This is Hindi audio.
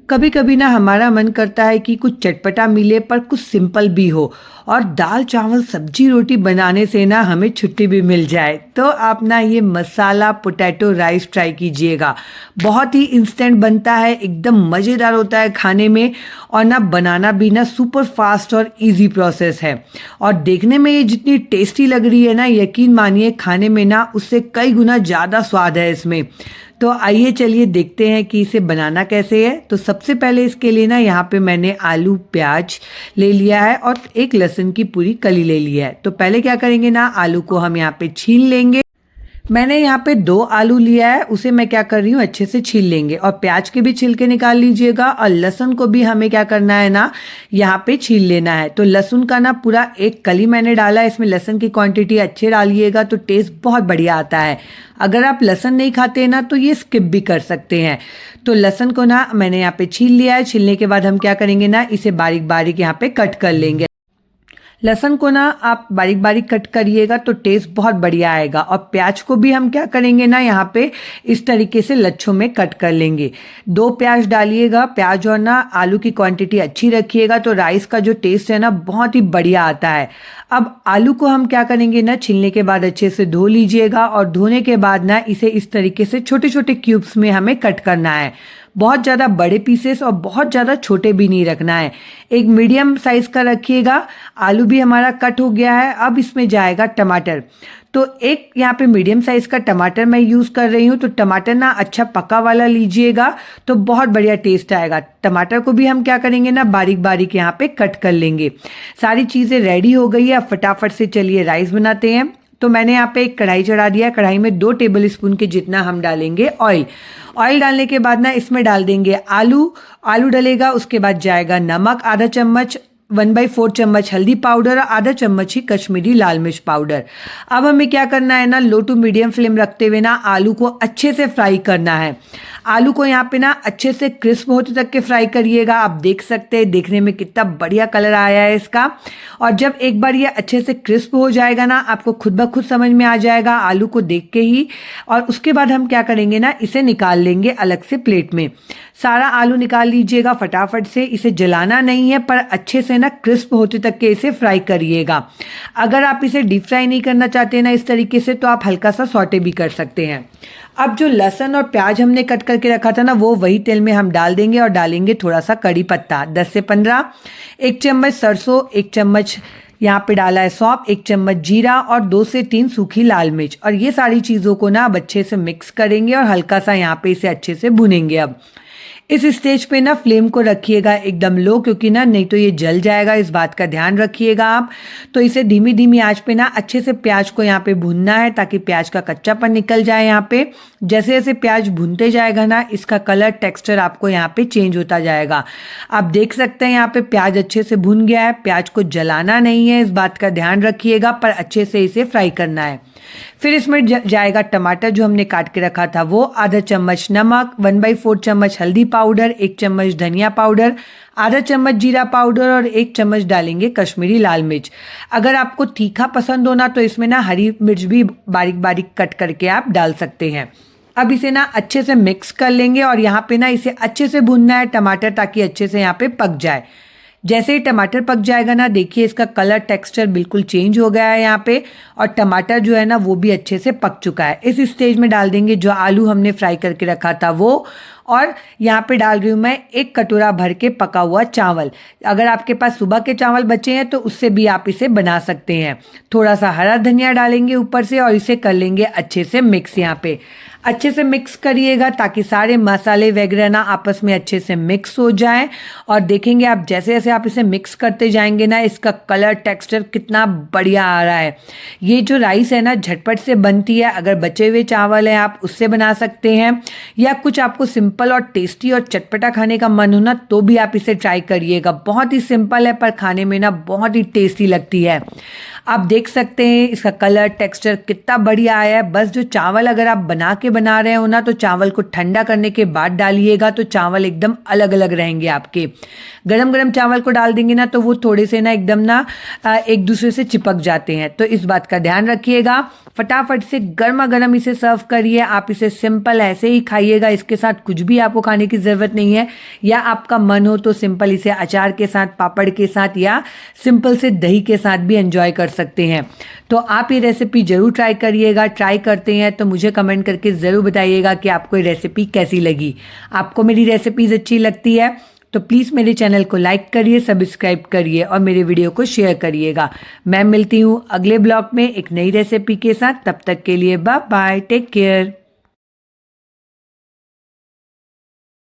कभी कभी ना हमारा मन करता है कि कुछ चटपटा मिले पर कुछ सिंपल भी हो। और दाल चावल सब्जी रोटी बनाने से ना हमें छुट्टी भी मिल जाए तो आप ना ये मसाला पोटैटो राइस ट्राई कीजिएगा। बहुत ही इंस्टेंट बनता है, एकदम मज़ेदार होता है खाने में। और ना बनाना भी ना सुपर फास्ट और इजी प्रोसेस है। और देखने में ये जितनी टेस्टी लग रही है ना, यकीन मानिए खाने में ना उससे कई गुना ज़्यादा स्वाद है इसमें। तो आइए चलिए देखते हैं कि इसे बनाना कैसे है। तो सबसे पहले इसके लिए ना यहाँ पे मैंने आलू प्याज ले लिया है और एक लहसुन की पूरी कली ले लिया है। तो पहले क्या करेंगे ना, आलू को हम यहाँ पे छील लेंगे। मैंने यहाँ पे 2 आलू लिया है, उसे मैं क्या कर रही हूँ अच्छे से छील लेंगे। और प्याज के भी छिलके निकाल लीजिएगा और लहसुन को भी हमें क्या करना है ना, यहाँ पे छील लेना है। तो लहसुन का ना पूरा एक कली मैंने डाला है, इसमें लहसुन की क्वांटिटी अच्छे डालिएगा तो टेस्ट बहुत बढ़िया आता है। अगर आप लहसुन नहीं खाते ना तो ये स्किप भी कर सकते हैं। तो लहसुन को ना मैंने यहाँ पे छील लिया है। छीलने के बाद हम क्या करेंगे ना, इसे बारीक बारीक यहाँ पे कट कर लेंगे। लहसुन को ना आप बारीक बारीक कट करिएगा तो टेस्ट बहुत बढ़िया आएगा। और प्याज को भी हम क्या करेंगे ना, यहाँ पे इस तरीके से लच्छों में कट कर लेंगे। 2 प्याज डालिएगा। प्याज और ना आलू की क्वांटिटी अच्छी रखिएगा तो राइस का जो टेस्ट है ना बहुत ही बढ़िया आता है। अब आलू को हम क्या करेंगे ना, छीलने के बाद अच्छे से धो लीजिएगा। और धोने के बाद ना इसे इस तरीके से छोटे छोटे क्यूब्स में हमें कट करना है। बहुत ज़्यादा बड़े पीसेस और बहुत ज़्यादा छोटे भी नहीं रखना है, एक मीडियम साइज़ का रखिएगा। आलू भी हमारा कट हो गया है। अब इसमें जाएगा टमाटर। तो एक यहाँ पे मीडियम साइज़ का टमाटर मैं यूज़ कर रही हूँ। तो टमाटर ना अच्छा पका वाला लीजिएगा तो बहुत बढ़िया टेस्ट आएगा। टमाटर को भी हम क्या करेंगे ना, बारीक बारीक यहाँ पे कट कर लेंगे। सारी चीज़ें रेडी हो गई है। अब फटाफट से चलिए राइस बनाते हैं। तो मैंने यहाँ पे एक कढ़ाई चढ़ा दिया है। कढ़ाई में 2 टेबल स्पून के जितना हम डालेंगे ऑयल। ऑयल डालने के बाद ना इसमें डाल देंगे आलू। आलू डलेगा, उसके बाद जाएगा नमक आधा चम्मच, 1/4 चम्मच हल्दी पाउडर और आधा चम्मच ही कश्मीरी लाल मिर्च पाउडर। अब हमें क्या करना है ना, लो टू मीडियम फ्लेम रखते हुए ना आलू को अच्छे से फ्राई करना है। आलू को यहाँ पे ना अच्छे से क्रिस्प होते तक के फ्राई करिएगा। आप देख सकते हैं देखने में कितना बढ़िया कलर आया है इसका। और जब एक बार ये अच्छे से क्रिस्प हो जाएगा ना, आपको खुद ब खुद समझ में आ जाएगा आलू को देख के ही। और उसके बाद हम क्या करेंगे ना, इसे निकाल लेंगे अलग से प्लेट में। सारा आलू निकाल लीजिएगा फटाफट से। इसे जलाना नहीं है पर अच्छे से ना क्रिस्प होते तक के इसे फ्राई करिएगा। अगर आप इसे डीप फ्राई नहीं करना चाहते ना इस तरीके से, तो आप हल्का सा सौटे भी कर सकते हैं। अब जो लहसुन और प्याज हमने कट करके रखा था ना, वो वही तेल में हम डाल देंगे। और डालेंगे थोड़ा सा कड़ी पत्ता 10 से 15, 1 चम्मच सरसों, 1 चम्मच यहाँ पे डाला है सौंफ, 1 चम्मच जीरा और 2 से 3 सूखी लाल मिर्च। और ये सारी चीज़ों को ना अब अच्छे से मिक्स करेंगे और हल्का सा यहाँ पे इसे अच्छे से भुनेंगे। अब इस स्टेज पे ना फ्लेम को रखिएगा एकदम लो, क्योंकि ना नहीं तो ये जल जाएगा, इस बात का ध्यान रखिएगा आप। तो इसे धीमी धीमी आंच पे ना अच्छे से प्याज को यहाँ पे भूनना है ताकि प्याज का कच्चापन निकल जाए। यहाँ पे जैसे जैसे प्याज भूनते जाएगा ना, इसका कलर टेक्सचर आपको यहाँ पे चेंज होता जाएगा। आप देख सकते हैं यहाँ पे प्याज अच्छे से भुन गया है। प्याज को जलाना नहीं है, इस बात का ध्यान रखिएगा, पर अच्छे से इसे फ्राई करना है। फिर इसमें जाएगा टमाटर जो हमने काट के रखा था वो, आधा चम्मच नमक, 1/4 चम्मच हल्दी पाउडर, 1 चम्मच धनिया पाउडर, आधा चम्मच जीरा पाउडर और 1 चम्मच डालेंगे कश्मीरी लाल मिर्च। अगर आपको तीखा पसंद हो ना तो इसमें ना हरी मिर्च भी बारीक बारीक कट करके आप डाल सकते हैं। अब इसे ना अच्छे से मिक्स कर लेंगे और यहाँ पे ना इसे अच्छे से भूनना है टमाटर, ताकि अच्छे से यहाँ पे पक जाए। जैसे ही टमाटर पक जाएगा ना, देखिए इसका कलर टेक्सचर बिल्कुल चेंज हो गया है यहाँ पे। और टमाटर जो है ना वो भी अच्छे से पक चुका है। इस स्टेज में डाल देंगे जो आलू हमने फ्राई करके रखा था वो। और यहाँ पे डाल रही हूँ मैं 1 कटोरा भर के पका हुआ चावल। अगर आपके पास सुबह के चावल बचे हैं तो उससे भी आप इसे बना सकते हैं। थोड़ा सा हरा धनिया डालेंगे ऊपर से और इसे कर लेंगे अच्छे से मिक्स। यहाँ पे अच्छे से मिक्स करिएगा ताकि सारे मसाले वगैरह ना आपस में अच्छे से मिक्स हो जाएं। और देखेंगे आप जैसे जैसे आप इसे मिक्स करते जाएंगे ना, इसका कलर टेक्सचर कितना बढ़िया आ रहा है। ये जो राइस है ना झटपट से बनती है। अगर बचे हुए चावल हैं आप उससे बना सकते हैं, या कुछ आपको सिंपल और टेस्टी और चटपटा खाने का मन हो ना तो भी आप इसे ट्राई करिएगा। बहुत ही सिंपल है पर खाने में ना बहुत ही टेस्टी लगती है। आप देख सकते हैं इसका कलर टेक्सचर कितना बढ़िया आया है। बस जो चावल अगर आप बना रहे हो ना, तो चावल को ठंडा करने के बाद डालिएगा, तो चावल एकदम अलग अलग रहेंगे आपके। गरम गरम चावल को डाल देंगे ना, तो वो थोड़े से ना एकदम ना एक दूसरे से चिपक जाते हैं, तो इस बात का ध्यान रखिएगा। फटाफट से गर्मा गर्म इसे सर्व करिए। आप इसे सिंपल ऐसे ही खाइएगा, इसके साथ कुछ भी आपको खाने की ज़रूरत नहीं है, या आपका मन हो तो सिंपल इसे अचार के साथ, पापड़ के साथ, या सिंपल से दही के साथ भी एंजॉय कर सकते हैं। तो आप ये रेसिपी ज़रूर ट्राई करिएगा। ट्राई करते हैं तो मुझे कमेंट करके ज़रूर बताइएगा कि आपको ये रेसिपी कैसी लगी। आपको मेरी रेसिपीज़ अच्छी लगती है तो प्लीज़ मेरे चैनल को लाइक करिए, सब्सक्राइब करिए और मेरे वीडियो को शेयर करिएगा। मैं मिलती हूँ अगले ब्लॉग में एक नई रेसिपी के साथ। तब तक के लिए बाय बाय, टेक केयर।